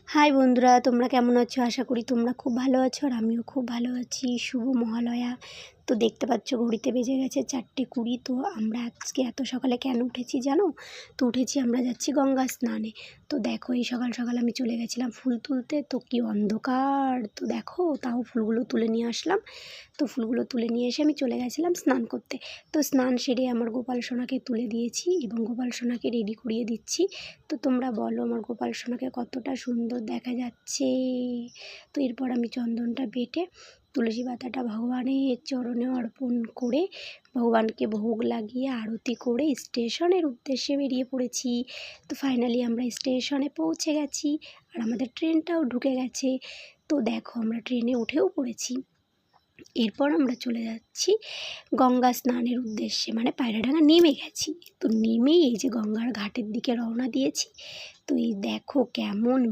High বন্ধুরা, তোমরা কেমন আছো? আশা করি তোমরা খুব ভালো আছো আর আমিও খুব ভালো আছি। শুভ মহালয়া। তো দেখতে পাচ্ছ ঘড়িতে বেজে গেছে 4:20। তো আমরা আজকে এত সকালে কেন উঠেছি জানো? তো উঠেছি, আমরা যাচ্ছি গঙ্গা স্নানে। তো দেখো এই সকাল সকাল আমি চলে গেছিলাম ফুল তুলতে। তো কি অন্ধকার! তো দেখো তাও ফুলগুলো তুলে নিয়ে আসলাম। তো ফুলগুলো তুলে নিয়ে এসে আমি চলে গেছিলাম স্নান করতে। তো স্নান সেরে আমার গোপাল সোনাকে তুলে দিয়েছি এবং গোপাল সোনাকে রেডি করিয়ে দিচ্ছি। তো তোমরা বলো আমার গোপাল সোনাকে কতটা সুন্দর দেখা যাচ্ছে। তো এরপর আমি চন্দনটা বেটে তুলসী পাতাটা ভগবানের চরণে অর্পণ করে ভগবানকে ভোগ লাগিয়ে আরতি করে স্টেশনের উদ্দেশ্যে বেরিয়ে পড়েছি। তো ফাইনালি আমরা স্টেশনে পৌঁছে গেছি আর আমাদের ট্রেনটাও ঢুকে গেছে। তো দেখো আমরা ট্রেনে উঠেও পড়েছি। এরপর আমরা চলে যাচ্ছি গঙ্গা স্নানের উদ্দেশ্যে, মানে পায়রাডাঙ্গা নেমে গেছি। তো নেমেই এই যে গঙ্গার ঘাটের দিকে রওনা দিয়েছি। তো এই দেখো কেমন